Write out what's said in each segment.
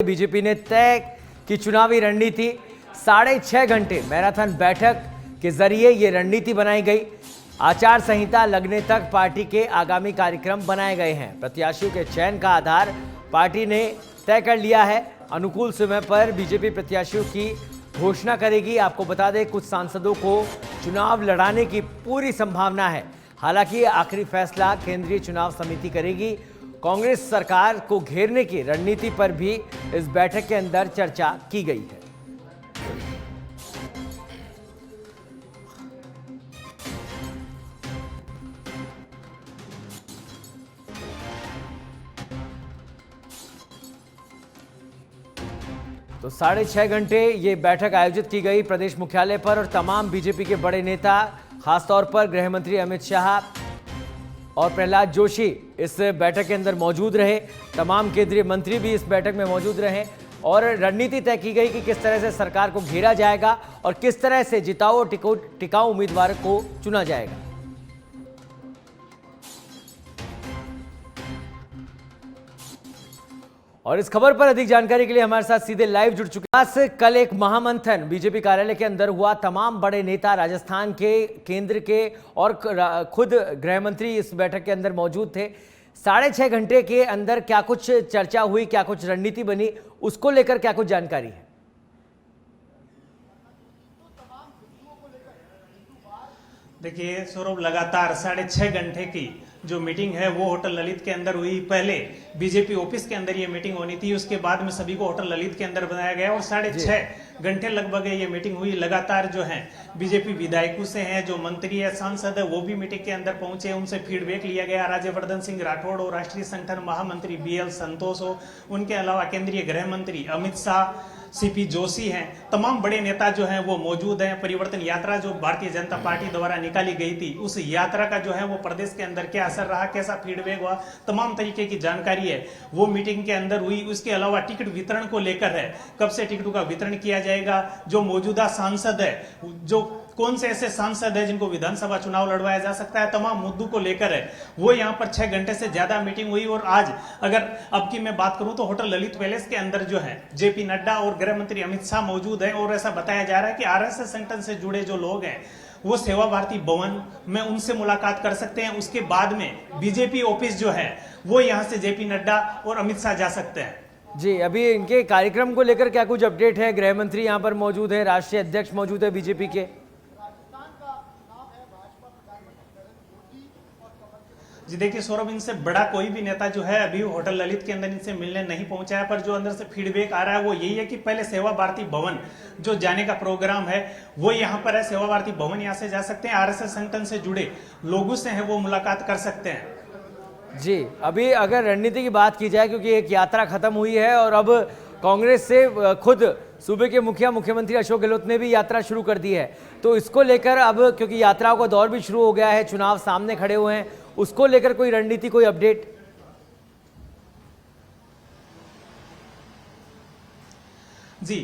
BJP ने तय की चुनावी रणनीति। 6.5 घंटे मैराथन बैठक के जरिए ये रणनीति बनाई गई। आचार संहिता लगने तक पार्टी के आगामी कार्यक्रम बनाए गए हैं। प्रत्याशियों के चयन का आधार पार्टी ने तय कर लिया है। अनुकूल समय पर बीजेपी प्रत्याशियों की घोषणा करेगी। आपको बता दें, कुछ सांसदों को चुनाव लड़ाने की पूरी संभावना है। हालांकि आखिरी फैसला केंद्रीय चुनाव समिति करेगी। कांग्रेस सरकार को घेरने की रणनीति पर भी इस बैठक के अंदर चर्चा की गई है। तो 6.5 घंटे ये बैठक आयोजित की गई प्रदेश मुख्यालय पर और तमाम बीजेपी के बड़े नेता, खासतौर पर गृह मंत्री अमित शाह और प्रहलाद जोशी इस बैठक के अंदर मौजूद रहे। तमाम केंद्रीय मंत्री भी इस बैठक में मौजूद रहे और रणनीति तय की गई कि किस तरह से सरकार को घेरा जाएगा और किस तरह से जिताऊ और टिकाऊ उम्मीदवार को चुना जाएगा। और इस खबर पर अधिक जानकारी के लिए हमारे साथ सीधे लाइव जुड़ चुके हैं। कल एक महामंथन बीजेपी कार्यालय के अंदर हुआ। तमाम बड़े नेता राजस्थान के, केंद्र के और खुद गृह मंत्री इस बैठक के अंदर मौजूद थे। 6.5 घंटे के अंदर क्या कुछ चर्चा हुई, क्या कुछ रणनीति बनी, उसको लेकर क्या कुछ जानकारी है? देखिए सौरभ, लगातार 6.5 घंटे की जो मीटिंग है वो होटल ललित के अंदर हुई। पहले बीजेपी ऑफिस के अंदर ये मीटिंग होनी थी, उसके बाद में सभी को होटल ललित के अंदर बनाया गया और 6.5 घंटे लगभग ये मीटिंग हुई। लगातार जो है बीजेपी विधायकों से हैं, जो मंत्री है, सांसद है, वो भी मीटिंग के अंदर पहुंचे, उनसे फीडबैक लिया गया। राज्यवर्धन सिंह राठौड़ और राष्ट्रीय संगठन महामंत्री BL संतोष हो, उनके अलावा केंद्रीय गृह मंत्री अमित शाह, CP जोशी हैं, तमाम बड़े नेता जो हैं वो मौजूद हैं। परिवर्तन यात्रा जो भारतीय जनता पार्टी द्वारा निकाली गई थी, उस यात्रा का जो है वो प्रदेश के अंदर क्या असर रहा, कैसा फीडबैक हुआ, तमाम तरीके की जानकारी है वो मीटिंग के अंदर हुई। उसके अलावा टिकट वितरण को लेकर है, कब से टिकटों का वितरण किया जाएगा, जो मौजूदा सांसद है, जो कौन से ऐसे सांसद है जिनको विधानसभा चुनाव लड़वाया जा सकता है, तमाम मुद्दों को लेकर है वो यहाँ पर 6 घंटे से ज्यादा मीटिंग हुई। और आज अगर अब की मैं बात करूं तो होटल ललित पैलेस के अंदर जो है JP नड्डा और गृह मंत्री अमित शाह मौजूद हैं और ऐसा बताया जा रहा है कि RSS संगठन से जुड़े जो लोग हैं वो सेवा भारती भवन में उनसे मुलाकात कर सकते हैं। उसके बाद में बीजेपी ऑफिस जो है वो यहाँ से JP नड्डा और अमित शाह जा सकते हैं। जी, अभी इनके कार्यक्रम को लेकर क्या कुछ अपडेट है? गृह मंत्री यहाँ पर मौजूद है, राष्ट्रीय अध्यक्ष मौजूद है बीजेपी के। जी देखिए सौरभ, इनसे बड़ा कोई भी नेता जो है अभी होटल ललित के अंदर इनसे मिलने नहीं पहुंचा है, पर जो अंदर से फीडबैक आ रहा है वो यही है कि पहले सेवा भारती भवन जो जाने का प्रोग्राम है वो यहाँ पर है। सेवा भारती भवन यहाँ से जा सकते हैं, RSS संगठन से जुड़े लोगों से है वो मुलाकात कर सकते हैं। जी, अभी अगर रणनीति की बात की जाए, क्योंकि एक यात्रा खत्म हुई है और अब कांग्रेस से खुद सूबे के मुख्यमंत्री अशोक गहलोत ने भी यात्रा शुरू कर दी है, तो इसको लेकर अब क्योंकि यात्राओं का दौर भी शुरू हो गया है, चुनाव सामने खड़े हुए हैं, उसको लेकर कोई रणनीति, कोई अपडेट? जी,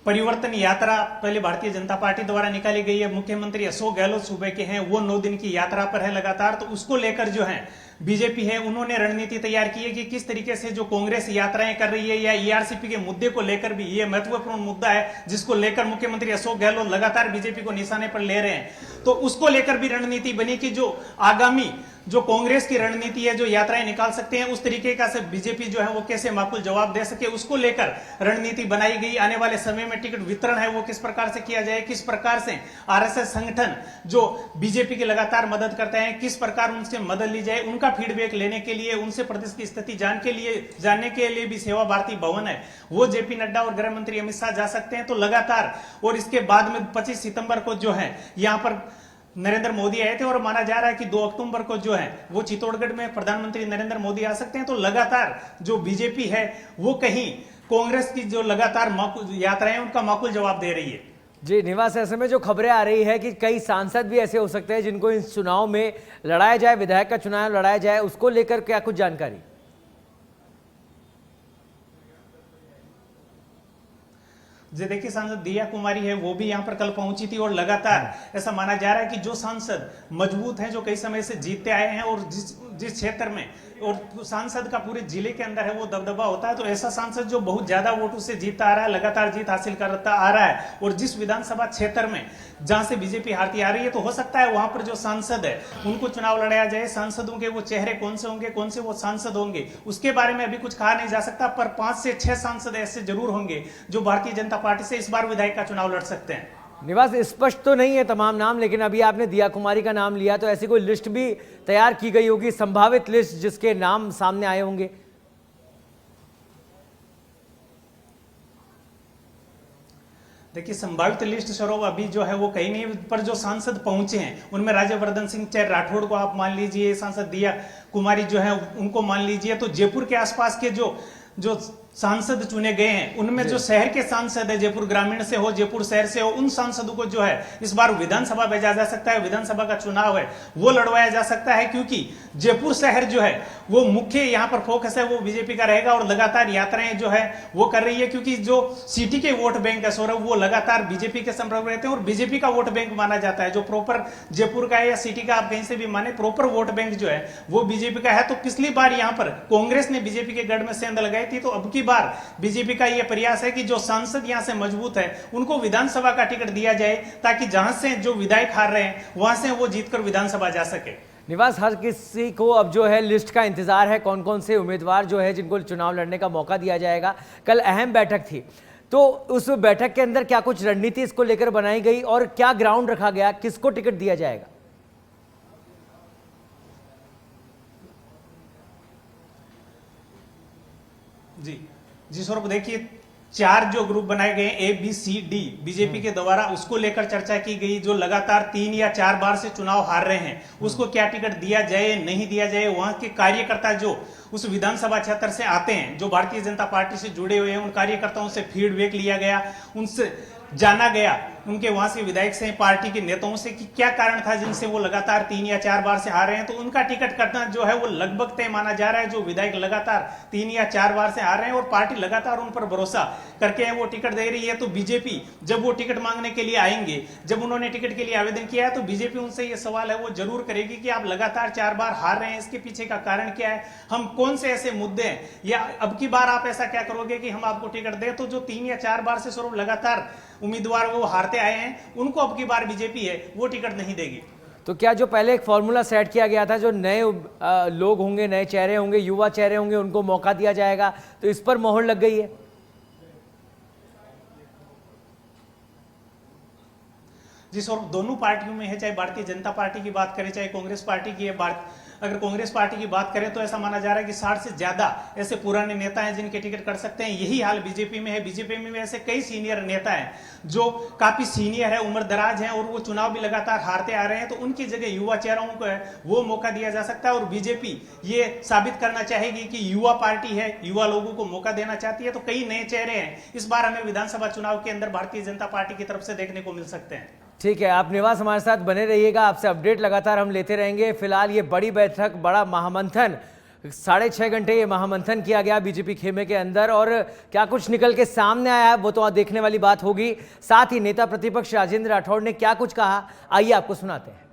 परिवर्तन यात्रा पहले भारतीय जनता पार्टी द्वारा निकाली गई है। मुख्यमंत्री अशोक गहलोत सूबे के हैं, वो 9 दिन की यात्रा पर है लगातार, तो उसको लेकर जो है बीजेपी है उन्होंने रणनीति तैयार की है कि किस तरीके से जो कांग्रेस यात्राएं कर रही है या ERCP के मुद्दे को लेकर भी, ये महत्वपूर्ण मुद्दा है जिसको लेकर मुख्यमंत्री अशोक गहलोत लगातार बीजेपी को निशाने पर ले रहे हैं, तो उसको लेकर भी रणनीति बनी कि जो आगामी जो कांग्रेस की रणनीति है, जो यात्राएं निकाल सकते हैं, उस तरीके का से बीजेपी जो है वो कैसे माकूल जवाब दे सके, उसको लेकर रणनीति बनाई गई। आने वाले समय में टिकट वितरण है वो किस प्रकार से किया जाए, किस प्रकार से RSS संगठन जो बीजेपी की लगातार मदद करते हैं, किस प्रकार उनसे मदद ली जाए, उनका फीडबैक लेने के लिए, उनसे प्रदेश की स्थिति जानने के लिए भी सेवा भारती भवन है वो JP नड्डा और गृह मंत्री अमित शाह जा सकते हैं। तो लगातार, और इसके बाद में 25 सितंबर को जो है यहाँ पर नरेंद्र मोदी आए थे और माना जा रहा है कि 2 अक्टूबर को जो है वो चित्तौड़गढ़ में प्रधानमंत्री नरेंद्र मोदी आ सकते हैं। तो लगातार जो बीजेपी है वो कहीं कांग्रेस की जो लगातार यात्राएं उनका माकूल जवाब दे रही है। जी निवास, ऐसे में जो खबरें आ रही है कि कई सांसद भी ऐसे हो सकते हैं जिनको इस चुनाव में लड़ाया जाए, विधायक का चुनाव लड़ाया जाए, उसको लेकर क्या कुछ जानकारी? जी देखिए, सांसद दिया कुमारी है वो भी यहाँ पर कल पहुंची थी और लगातार ऐसा माना जा रहा है कि जो सांसद मजबूत हैं, जो कई समय से जीतते आए हैं और जिस क्षेत्र में और सांसद का पूरे जिले के अंदर है वो दबदबा होता है, तो ऐसा सांसद जो बहुत ज्यादा वोटों से जीतता आ रहा है, लगातार जीत हासिल करता आ रहा है, और जिस विधानसभा क्षेत्र में जहां से बीजेपी हारती आ रही है, तो हो सकता है वहां पर जो सांसद है उनको चुनाव लड़ाया जाए। सांसदों के वो चेहरे कौन से होंगे, कौन से वो सांसद होंगे, उसके बारे में अभी कुछ कहा नहीं जा सकता, पर 5 से 6 सांसद ऐसे जरूर होंगे जो भारतीय जनता पार्टी से इस बार विधायक का चुनाव लड़ सकते हैं। निवास, स्पष्ट तो नहीं है तमाम नाम, लेकिन अभी आपने दिया कुमारी का नाम लिया, तो ऐसी कोई लिस्ट भी तैयार की गई होगी, संभावित लिस्ट जिसके नाम सामने आए होंगे? देखिए, संभावित लिस्ट स्वरूप अभी जो है वो कहीं नहीं, पर जो सांसद पहुंचे हैं उनमें राज्यवर्धन सिंह चाहे राठौड़ को आप मान लीजिए, सांसद दिया कुमारी जो है उनको मान लीजिए, तो जयपुर के आसपास के जो सांसद चुने गए हैं उनमें जो शहर के सांसद है, जयपुर ग्रामीण से हो, जयपुर शहर से हो, उन सांसदों को जो है इस बार विधानसभा भेजा जा सकता है। विधानसभा का चुनाव है वो लड़वाया जा सकता है, क्योंकि जयपुर शहर जो है वो मुख्य यहाँ पर फोकस है वो बीजेपी का रहेगा, और लगातार यात्राएं जो है वो कर रही है, क्योंकि जो सिटी के वोट बैंक है सौरभ, वो लगातार बीजेपी के संपर्क में रहते हैं और बीजेपी का वोट बैंक माना जाता है। जो प्रॉपर जयपुर का है या सिटी का, आप कहीं से भी माने, प्रॉपर वोट बैंक जो है वो बीजेपी का है। तो पिछली बार यहाँ पर कांग्रेस ने बीजेपी के गढ़ में सेंध लगाई थी, तो अब की बार बीजेपी का यह प्रयास है कि जो सांसद यहां से मजबूत है उनको विधानसभा का टिकट दिया जाए, ताकि जहां से जो विधायक हार रहे हैं वहां से वो जीतकर विधानसभा जा सके। निवास, हर किसी को अब जो है लिस्ट का इंतजार है, कौन कौन से उम्मीदवार जो है जिनको चुनाव लड़ने का मौका दिया जाएगा। कल अहम बैठक थी, तो उस बैठक के अंदर क्या कुछ रणनीति इसको लेकर बनाई गई और क्या ग्राउंड रखा गया, किसको टिकट दिया जाएगा? जी सौरभ, देखिए 4 जो ग्रुप बनाए गए A B C D BJP के द्वारा, उसको लेकर चर्चा की गई। जो लगातार 3 या 4 बार से चुनाव हार रहे हैं उसको क्या टिकट दिया जाए, नहीं दिया जाए। वहां के कार्यकर्ता जो उस विधानसभा क्षेत्र से आते हैं, जो भारतीय जनता पार्टी से जुड़े हुए हैं, उन कार्यकर्ताओं से फीडबैक लिया गया, उनसे जाना गया, उनके वहां से विधायक से, पार्टी के नेताओं से, कि क्या कारण था जिनसे वो लगातार 3 या 4 बार से हार रहे हैं। तो उनका टिकट कटना जो है वो लगभग तय माना जा रहा है। जो विधायक लगातार 3 या 4 बार से हार रहे हैं और पार्टी लगातार उन पर भरोसा करके वो टिकट दे रही है, तो बीजेपी जब वो टिकट मांगने के लिए आएंगे, जब उन्होंने टिकट के लिए आवेदन किया है, तो बीजेपी उनसे ये सवाल है वो जरूर करेगी कि आप लगातार 4 बार हार रहे हैं, इसके पीछे का कारण क्या है, हम कौन से ऐसे मुद्दे हैं, या अब की बार आप ऐसा क्या करोगे कि हम आपको टिकट दें। तो जो 3 या 4 बार से स्वरूप लगातार उम्मीदवार वो हारते आए हैं, उनको अब की बार बीजेपी है वो टिकट नहीं देगी। तो क्या जो पहले एक फॉर्मूला सेट किया गया था, जो नए लोग होंगे, नए चेहरे होंगे, युवा चेहरे होंगे, उनको मौका दिया जाएगा, तो इस पर मोहर लग गई है? जी सर, दोनों पार्टियों में है, चाहे भारतीय जनता पार्टी की बात करें चाहे कांग्रेस पार्टी की है। अगर कांग्रेस पार्टी की बात करें तो ऐसा माना जा रहा है कि 60 से ज्यादा ऐसे पुराने नेता हैं जिनके टिकट कट सकते हैं। यही हाल बीजेपी में है। बीजेपी में ऐसे कई सीनियर नेता हैं जो काफी सीनियर है, उम्र दराज हैं, और वो चुनाव भी लगातार हारते आ रहे हैं। तो उनकी जगह युवा चेहरों को है वो मौका दिया जा सकता है, और बीजेपी ये साबित करना चाहेगी कि युवा पार्टी है, युवा लोगों को मौका देना चाहती है। तो कई नए चेहरे हैं इस बार हमें विधानसभा चुनाव के अंदर भारतीय जनता पार्टी की तरफ से देखने को मिल सकते हैं। ठीक है, आप निवास हमारे साथ बने रहिएगा, आपसे अपडेट लगातार हम लेते रहेंगे। फिलहाल ये बड़ी बैठक, बड़ा महामंथन, 6.5 घंटे ये महामंथन किया गया बीजेपी खेमे के अंदर, और क्या कुछ निकल के सामने आया है वो तो देखने वाली बात होगी। साथ ही नेता प्रतिपक्ष राजेंद्र राठौड़ ने क्या कुछ कहा, आइए आपको सुनाते हैं।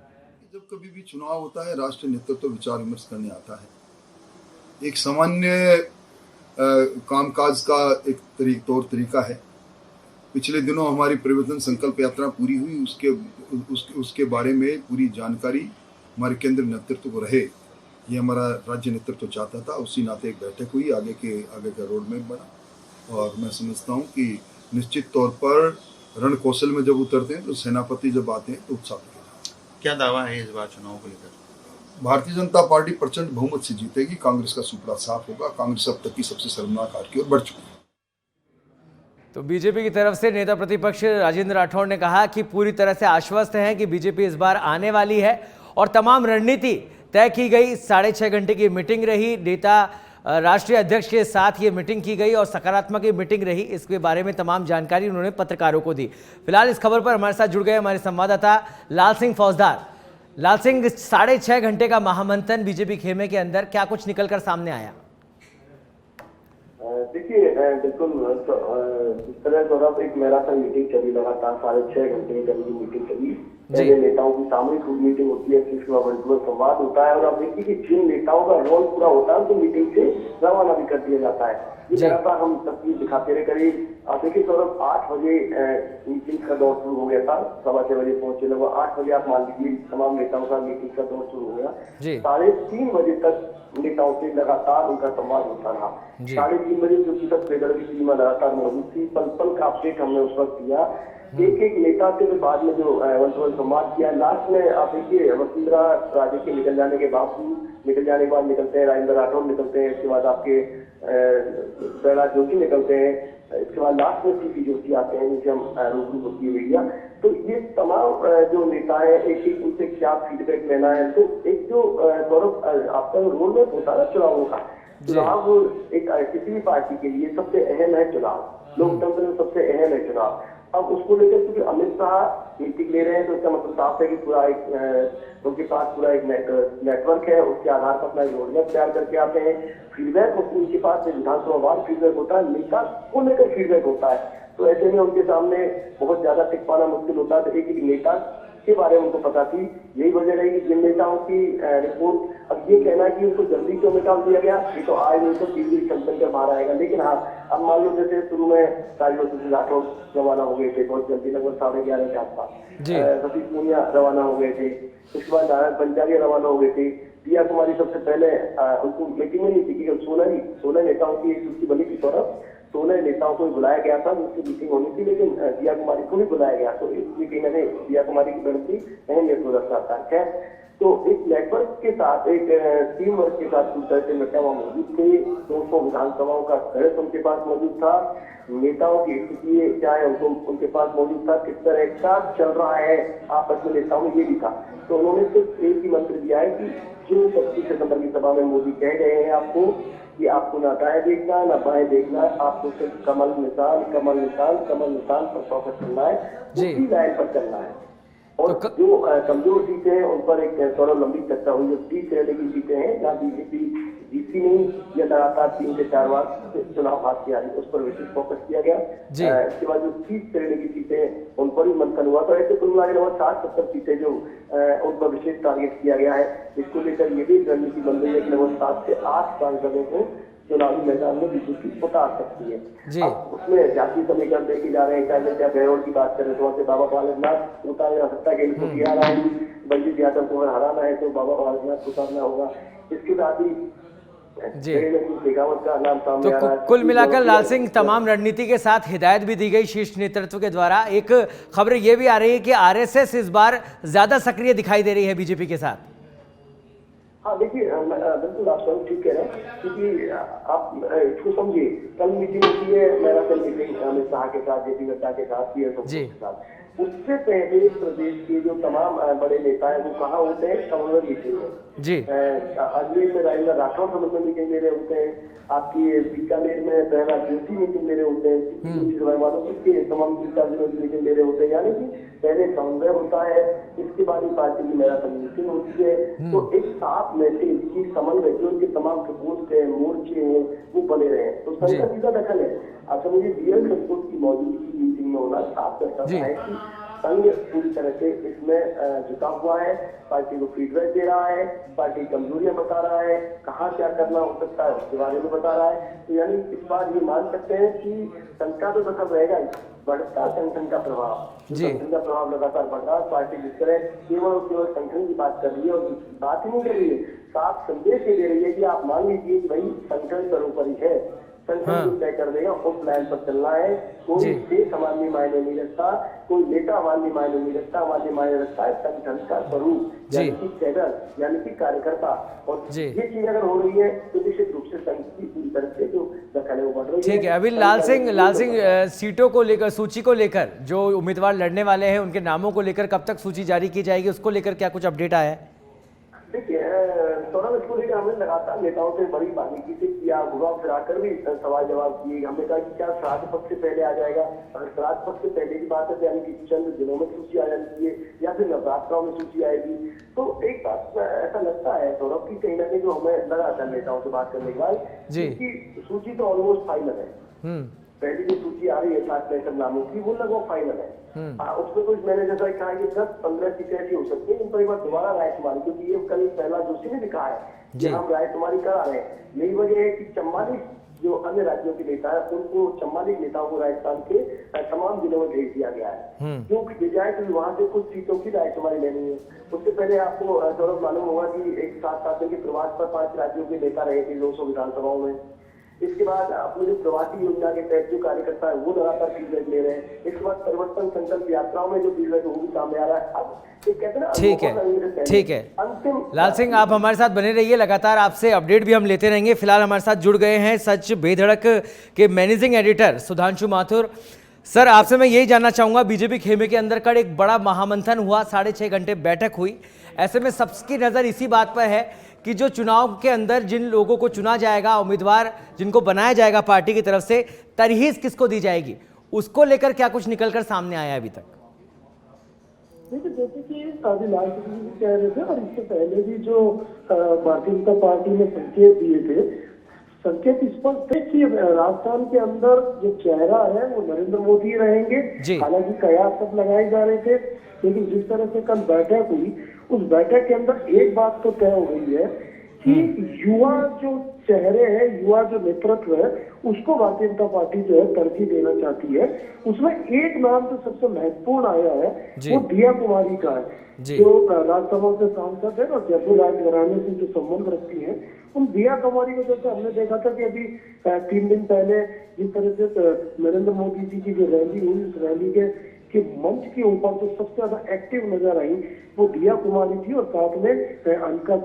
जब कभी भी चुनाव होता है, राष्ट्रीय नेतृत्व विचार विमर्श करने आता है। एक सामान्य कामकाज का एक तौर तरीका है। पिछले दिनों हमारी परिवर्तन संकल्प यात्रा पूरी हुई, उसके बारे में पूरी जानकारी हमारे केंद्र नेतृत्व को रहे, ये हमारा राज्य नेतृत्व चाहता था। उसी नाते एक बैठक हुई, आगे का रोड मैप बना, और मैं समझता हूँ कि निश्चित तौर पर रण कौशल में जब उतरते हैं तो सेनापति जब आते हैं तो उत्साह दिखेगा। क्या दावा है इस बार चुनाव को लेकर? भारतीय जनता पार्टी प्रचंड बहुमत से जीतेगी। कांग्रेस का सुपड़ा साफ होगा। कांग्रेस अब तक की सबसे शर्मनाक हार की ओर बढ़ चुकी है। तो बीजेपी की तरफ से नेता प्रतिपक्ष राजेंद्र राठौड़ ने कहा कि पूरी तरह से आश्वस्त हैं कि बीजेपी इस बार आने वाली है, और तमाम रणनीति तय की गई। 6.5 घंटे की मीटिंग रही, नेता राष्ट्रीय अध्यक्ष के साथ ये मीटिंग की गई और सकारात्मक मीटिंग रही। इसके बारे में तमाम जानकारी उन्होंने पत्रकारों को दी। फिलहाल इस खबर पर हमारे साथ जुड़ गए हमारे संवाददाता लाल सिंह फौजदार। लाल सिंह, 6.5 घंटे का महामंथन बीजेपी खेमे के अंदर, क्या कुछ निकलकर सामने आया? देखिए बिल्कुल जिस तरह सौरभ एक मैराथन मीटिंग चली लगातार 6.5 घंटे की मीटिंग चली। पहले नेताओं की सामूहिक मीटिंग होती है, फिर उसके बाद वर्चुअल संवाद होता है और अब देखिए कि जिन नेताओं का रोल पूरा होता है तो मीटिंग से रवाना भी कर दिया जाता है। ये लगातार हम तस्वीर दिखाते रहे। करीब आप देखिए सौरभ 8 बजे मीटिंग का दौर शुरू हो गया था, 6:15 बजे पहुंचे लगभग 8 बजे आप मान लीजिए तमाम नेताओं का मीटिंग का दौर शुरू हो गया। 3:30 बजे तक नेताओं से लगातार उनका संवाद होता रहा। 3:30 बजे जो की तक फेडरल की टीम लगातार मौजूद थी, पल पल का अपडेट हमने उस वक्त दिया। एक नेता से बाद में जो वर्चुअल संवाद किया, लास्ट में आप देखिए वसुंधरा राजे के निकल जाने के बाद निकलते हैं राजेंद्र राठौर निकलते हैं, इसके बाद आपके प्रहलाद जोशी निकलते हैं, इसके बाद लास्ट में सीपी जोशी आते हैं जिनसे हम रूबरू होती है मीडिया। तो ये तमाम जो नेता है एक उनसे क्या फीडबैक लेना है। तो एक जो गौरव आपका रोल में होता है चुनावों का, चुनाव एक किसी भी पार्टी के लिए सबसे अहम है चुनाव, लोकतंत्र में सबसे अहम है चुनाव। अब उसको लेकर क्योंकि अमित शाह मीटिंग ले रहे हैं तो इसका मतलब साफ है कि पूरा एक उनके पास पूरा एक नेटवर्क है, उसके आधार पर अपना रोडमैप तैयार करके आते हैं। फीडबैक उनके पास विधानसभा वार फीडबैक होता है, नेता को लेकर फीडबैक होता है। तो ऐसे में उनके सामने बहुत ज्यादा टिक पाना मुश्किल होता है। तो एक नेता के बारे में उनको पता थी, यही वजह रही कि जिन नेताओं की रिपोर्ट, अब ये कहना कि उनको जल्दी क्यों निकाल दिया गया, ये तो आज नहीं तो 3 दिन चल कर बाहर आएगा। लेकिन हाँ, अब मान लो जैसे शुरू में राजवंशी राठौर रवाना हो गए थे बहुत जल्दी, लगभग 11:30 के आसपास, सतीश पूनिया रवाना हो गए थे, उसके बाद नारायण पंचाली रवाना हो गए थे, दिया कुमारी सबसे पहले उनको मीटिंग में नहीं थी क्योंकि 16 नेताओं की एक सूची बनी थी सौरभ, 16 नेताओं को बुलाया गया था, उसकी मीटिंग होनी थी, लेकिन दिया कुमारी को भी बुलाया गया। तो इस मीटिंग में दिया कुमारी की बढ़ती अहमियत को दर्शाता है। तो एक नेटवर्क के साथ, एक टीम वर्क के साथ पूरी तरह से नेता वहाँ मौजूद थे। 200 विधानसभाओं का खर्च उनके पास मौजूद था, नेताओं की स्थिति क्या है उनको उनके पास मौजूद था, किस तरह का चल रहा है आपस में नेताओं में ये भी था। तो उन्होंने सिर्फ एक ही मंत्र दिया है कि जो 25 सितंबर की सभा में मोदी कह गए हैं आपको कि आपको ना दाएं देखना है ना बाएं देखना है, आपको सिर्फ कमल निशान पर फोकस करना है, उसी लाइन पर चलना है। और तो जो कमजोर सीटें हैं उन पर एक थोड़ा लंबी चर्चा हुई। जो 30 श्रेणी की सीटें हैं जहाँ बीजेपी जीती नहीं या लगातार 3 से 4 बार चुनाव हाथ किया, उस पर विशेष फोकस किया गया। इसके बाद जो 30 श्रेणी की सीटें उन पर भी मंथन हुआ। तो ऐसे कुल मिला के लगभग 60-70 सीटें जो उन पर विशेष टारगेट किया गया है। इसको लेकर ये भी रणनीति बन रही है कि लगभग 7 से 8 सांसदों को चुनावी मैदान में बीजेपी उतार सकती है। अब उसमें जातीय समीकरण देखे जा रहे हैं, चाहे क्या बहरौल की बात करें तो वहाँ से बाबा बालकनाथ उतारे जा सकता है कि इनको किया रहा है, बलजीत यादव को हराना है तो बाबा बालकनाथ को उतारना होगा। इसके साथ ही का नाम सामने आ रहा है। कुल मिलाकर लाल सिंह तमाम रणनीति के साथ हिदायत भी दी गई शीर्ष नेतृत्व के द्वारा। एक खबर ये भी आ रही है कि आरएसएस इस बार ज्यादा सक्रिय दिखाई दे रही है बीजेपी के साथ। हाँ देखिए, बिल्कुल आप सब ठीक कह रहे हैं, क्योंकि आप इसको समझिए, कल मीटिंग होती है मैराथन मीटिंग अमित शाह के साथ, जेपी नड्डा के साथ, के साथ। उससे पहले प्रदेश के जो तमाम बड़े नेता हैं वो कहाँ होते हैं, समन्वय मीटिंग में। अजमेर में राजेंद्र राठौर समन्वय मीटिंग ले रहे होते हैं, आपकी बीकानेर में प्रहलाद जोशी मीटिंग ले रहे होते हैं, तमाम मीटिंग ले रहे होते हैं। यानी कि पहले समन्वय होता है, इसके बाद पार्टी की मैराथन मीटिंग होती है। तो एक साफ मैसेज की समन्वय जो उनके तमाम प्रकोष्ठ है, मोर्चे हैं, वो बने रहे। तो संघ का सीधा दखल है। आप समझिए बीएल संतोष की मौजूदगी मीटिंग में होना साफ दर्शाता है कि संघ पूरी तरह से इसमें झुका हुआ है, पार्टी को फीडबैक दे रहा है, पार्टी कमजोरियां बता रहा है, कहाँ क्या करना हो सकता है उसके बारे में बता रहा है। तो यानी इस बार ये मान सकते हैं कि संघ का तो दखल रहेगा, बढ़ता संगठन का प्रभाव, संगठन का प्रभाव लगातार बढ़ रहा है। पार्टी जिस तरह केवल संगठन की बात कर रही है और बात ही नहीं कर रही है, साफ संदेश ये दे रही है कि आप मान लीजिए कि भाई संगठन सर्वोपरि है, संगठन तय कर देगा, उस प्लान पर चलना है। कोई देश हमारे मायने नहीं रखता, कोई नेता हमारे मायने नहीं रखता, हमारे मायने रखता है संगठन का स्वरूप, यानी कि कैडर, यानी कि कार्यकर्ता। और ये चीज अगर हो रही है तो निश्चित रूप से संघ की पूरी तरह से जो दखल है वो बढ़ रही है। ठीक है, अभी लाल सिंह सीटों को लेकर, सूची को लेकर, जो उम्मीदवार लड़ने वाले हैं उनके नामों को लेकर कब तक सूची जारी की जाएगी, उसको लेकर क्या कुछ अपडेट आया है? देखिए सौरभ, इसको लेकर हमने लगातार नेताओं से बड़ी बारीकी से किया, घुमाव फिराकर भी सवाल जवाब किए। हमने कहा कि क्या श्राद्ध पक्ष से पहले आ जाएगा? अगर श्राद्ध पक्ष से पहले की बात है यानी कि चंद दिनों में सूची आ जाती है या फिर नवरात्रों में सूची आएगी। तो एक बात ऐसा लगता है सौरभ की कहीं ना कहीं जो हमें लगा था नेताओं से बात करने के बाद कि सूची तो ऑलमोस्ट फाइनल है। पहली जो सूची आ रही है 7 नामों की वो लगभग फाइनल है। उसमें कुछ मैंने जैसा कहा कि 10-15 सीटें ऐसी हो सकती है इन पर एक बार दोबारा रायशुमारी, क्योंकि ये कल पहला जोशी ने भी कहा है कि हम रायशुमारी करा रहे हैं। यही वजह है कि 44 जो अन्य राज्यों के नेता है उनको 44 नेताओं को राजस्थान के तमाम जिलों में भेज दिया गया है, क्योंकि बजाय कि वहां से कुछ सीटों की रायशुमारी लेनी है। उससे पहले आपको सौरभ मालूम होगा कि एक 7 दिन के प्रवास पर 5 राज्यों के नेता रहे थे 200 विधानसभाओं में। इसके बाद अपने जो प्रवासी योजना के तहत जो कार्यकर्ता है वो लगातार फीडबैक ले रहे हैं। इसके बाद परिवर्तन संकल्प यात्राओं में जो फीडबैक वो भी सामने आ रहा है। अब कहते हैं ना, ठीक है अंतिम लाल सिंह, आप हमारे साथ बने रहिए, लगातार आपसे अपडेट भी हम लेते रहेंगे। फिलहाल हमारे साथ जुड़ गए हैं सच बेधड़क के managing editor Sudhanshu Mathur. Sir, आपसे मैं यही जानना चाहूंगा, बीजेपी खेमे के अंदर कल एक बड़ा महामंथन हुआ, 6.5 घंटे बैठक हुई। ऐसे में सबकी नजर इसी बात पर है कि जो चुनाव के अंदर जिन लोगों को चुना जाएगा, उम्मीदवार जिनको बनाया जाएगा पार्टी की तरफ से, तरहीज किसको दी जाएगी, उसको लेकर क्या कुछ निकलकर सामने आया अभी तक? देखिए, जैसे कि अभी लाल सिंह जी कह रहे थे और इससे पहले भी जो भारतीय जनता पार्टी ने संकेत दिए थे, संकेत स्पष्ट थे कि राजस्थान के अंदर जो चेहरा है वो नरेंद्र मोदी रहेंगे। हालांकि कयास सब लगाए जा रहे थे, लेकिन जिस तरह से कल बैठक हुई उस बैठक के अंदर एक बात तो तय हो गई है कि युवा जो चेहरे हैं, युवा जो नेतृत्व है, उसको भारतीय जनता पार्टी जो है तरजीह देना चाहती है। उसमें एक नाम जो सबसे महत्वपूर्ण आया है वो दिया कुमारी का है, जो राज्यसभा से सांसद है और जयपुर राजघराने से जो संबंध रखती है। उन दिया कुमारी को जैसे हमने देखा था कि अभी 3 दिन पहले जिस तरह से नरेंद्र मोदी जी की जो रैली हुई, उस रैली के मंच के ऊपर जो सबसे ज्यादा एक्टिव नजर आई वो दिया कुमारी थी और साथ में अलका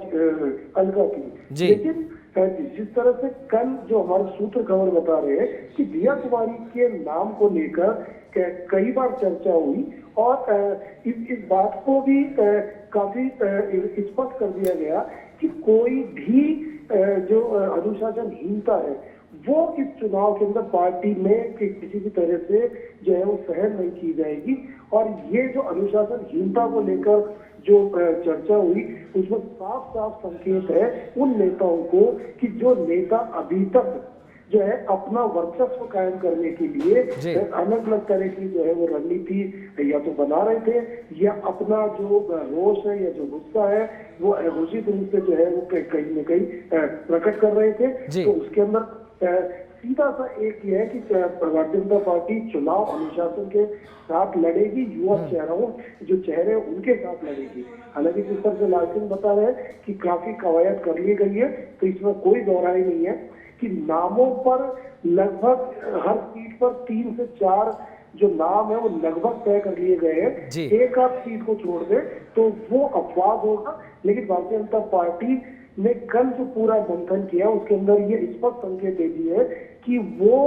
थी। लेकिन जिस तरह से कल जो हमारे सूत्र खबर बता रहे हैं कि दिया कुमारी के नाम को लेकर कई बार चर्चा हुई और इस बात को भी काफी स्पष्ट कर दिया गया कि कोई भी जो अनुशासनहीनता है वो इस चुनाव के अंदर पार्टी में किसी भी तरह से जो है वो सहन नहीं की जाएगी। और ये जो अनुशासनहीनता को लेकर जो चर्चा हुई उसमें साफ साफ संकेत है उन नेताओं को कि जो नेता अभी तक जो है अपना वर्चस्व कायम करने के लिए अलग अलग तरह की जो है वो रणनीति या तो बना रहे थे या अपना जो रोष है या जो गुस्सा है वो घोषित रूप से जो है वो कहीं न कहीं प्रकट कर रहे थे। तो उसके अंदर सीधा सा एक ये है कि भारतीय जनता पार्टी चुनाव अनुशासन के साथ लड़ेगी, युवा चेहरों जो चेहरे उनके साथ लड़ेगी। हालांकि जिस तरह से लाल सिंह बता रहे हैं कि काफी कवायद कर ली गई है, तो इसमें कोई दोहराई नहीं है कि नामों पर लगभग हर सीट पर 3 से 4 जो नाम है वो लगभग तय कर लिए गए हैं। एक आध सीट को छोड़ दे तो वो अपवाद होगा, लेकिन भारतीय जनता पार्टी ने कल जो पूरा मंथन किया उसके अंदर ये स्पष्ट संकेत दे दिए है कि वो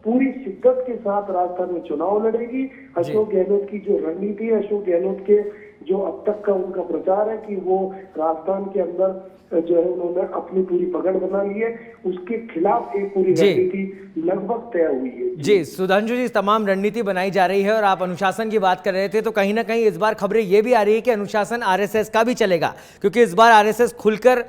पूरी शिद्दत के साथ राजस्थान में चुनाव लड़ेगी। अशोक गहलोत की जो रणनीति है, अशोक गहलोत के जो अब तक का उनका प्रचार है कि वो राजस्थान के अंदर जो है उन्होंने अपनी पूरी पकड़ बना ली है, उसके खिलाफ एक पूरी रणनीति लगभग तय हुई है। जी सुधांशु जी, तमाम रणनीति बनाई जा रही है और आप अनुशासन की बात कर रहे थे, तो कहीं ना कहीं इस बार खबरें ये भी आ रही है कि अनुशासन आरएसएस का भी चलेगा, क्योंकि इस बार आरएसएस खुलकर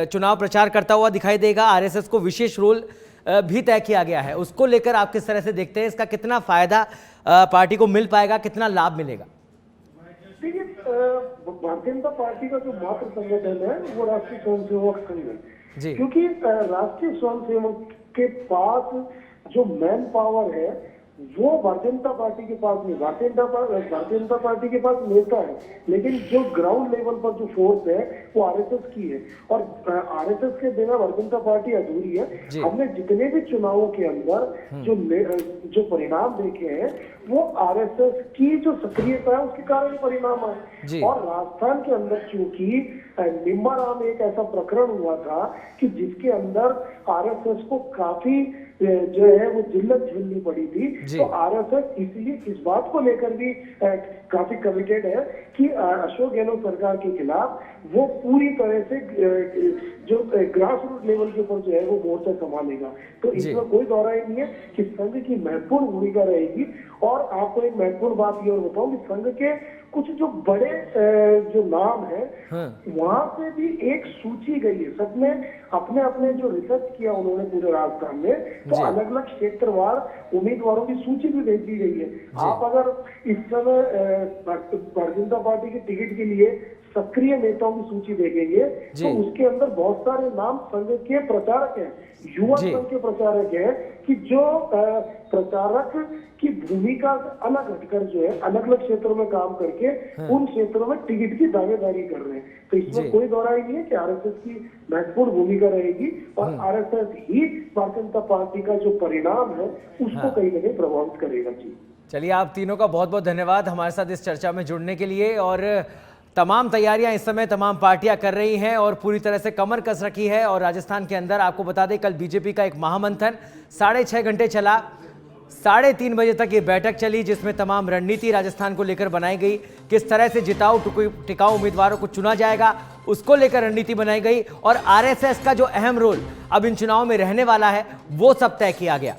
चुनाव प्रचार करता हुआ दिखाई देगा। आरएसएस को विशेष रोल भी तय किया गया है, उसको लेकर आप किस तरह से देखते हैं? इसका कितना फायदा पार्टी को मिल पाएगा, कितना लाभ मिलेगा? देखिए, भारतीय जनता पार्टी का जो मात्र संगठन है वो राष्ट्रीय स्वयंसेवक संघ है, क्योंकि राष्ट्रीय स्वयंसेवक के पास जो मैन पावर है वो भारतीय जनता पार्टी के पास नहीं। भारतीय जनता पार्टी के पास नेता है, लेकिन जो ग्राउंड लेवल पर जो फोर्स है वो आरएसएस की है और आरएसएस के बिना भारतीय जनता पार्टी अधूरी है। हमने जितने भी चुनावों के अंदर जो परिणाम देखे हैं वो आरएसएस की जो सक्रियता है उसके कारण परिणाम आए। और राजस्थान के अंदर चूंकि निम्बाराम एक ऐसा प्रकरण हुआ था कि जिसके अंदर आरएसएस को काफी जो है वो जिल्लत झेलनी पड़ी थी। जी। तो आरएसएस इसलिए इस बात को लेकर भी काफी कमिटेड है कि अशोक गहलोत सरकार के खिलाफ वो पूरी तरह से जो ग्रास रूट लेवल के ऊपर जो है वो मोर्चा संभालेगा। तो जी। इसमें कोई दौरा ही नहीं है कि संघ की महत्वपूर्ण भूमिका रहेगी। और आपको एक महत्वपूर्ण बात ये और बताऊं कि संघ के कुछ जो बड़े जो नाम है वहां से भी एक सूची गई है। सबने अपने अपने जो रिसर्च किया उन्होंने पूरे राजस्थान में, तो जी। अलग अलग क्षेत्रवार उम्मीदवारों की सूची भी भेज दी गई है। आप अगर इस समय भारतीय जनता पार्टी के टिकट के लिए सक्रिय नेताओं की सूची देखेंगे जी। तो उसके अंदर बहुत सारे नाम संघ के प्रचारक हैं, युवा जी। संघ के प्रचारक हैं, कि जो प्रचारक की भूमिका से अलग हटकर जो है अलग अलग क्षेत्रों में काम करके उन क्षेत्रों में टिकट की दावेदारी कर रहे हैं। तो इसमें जी। कोई दौरा ही नहीं है कि आरएसएस की महत्वपूर्ण भूमिका रहेगी और आरएसएस ही भारतीय जनता पार्टी का जो परिणाम है उसको कहीं ना कहीं प्रभावित करेगा। जी चलिए, आप तीनों का बहुत बहुत धन्यवाद हमारे साथ इस चर्चा में जुड़ने के लिए। और तमाम तैयारियां इस समय तमाम पार्टियां कर रही हैं और पूरी तरह से कमर कस रखी है। और राजस्थान के अंदर आपको बता दें, कल बीजेपी का एक महामंथन 6.5 घंटे चला। 3:30 बजे तक ये बैठक चली जिसमें तमाम रणनीति राजस्थान को लेकर बनाई गई। किस तरह से टिकाऊ उम्मीदवारों को चुना जाएगा उसको लेकर रणनीति बनाई गई। और आरएसएस का जो अहम रोल अब इन चुनावों में रहने वाला है वो सब तय किया गया।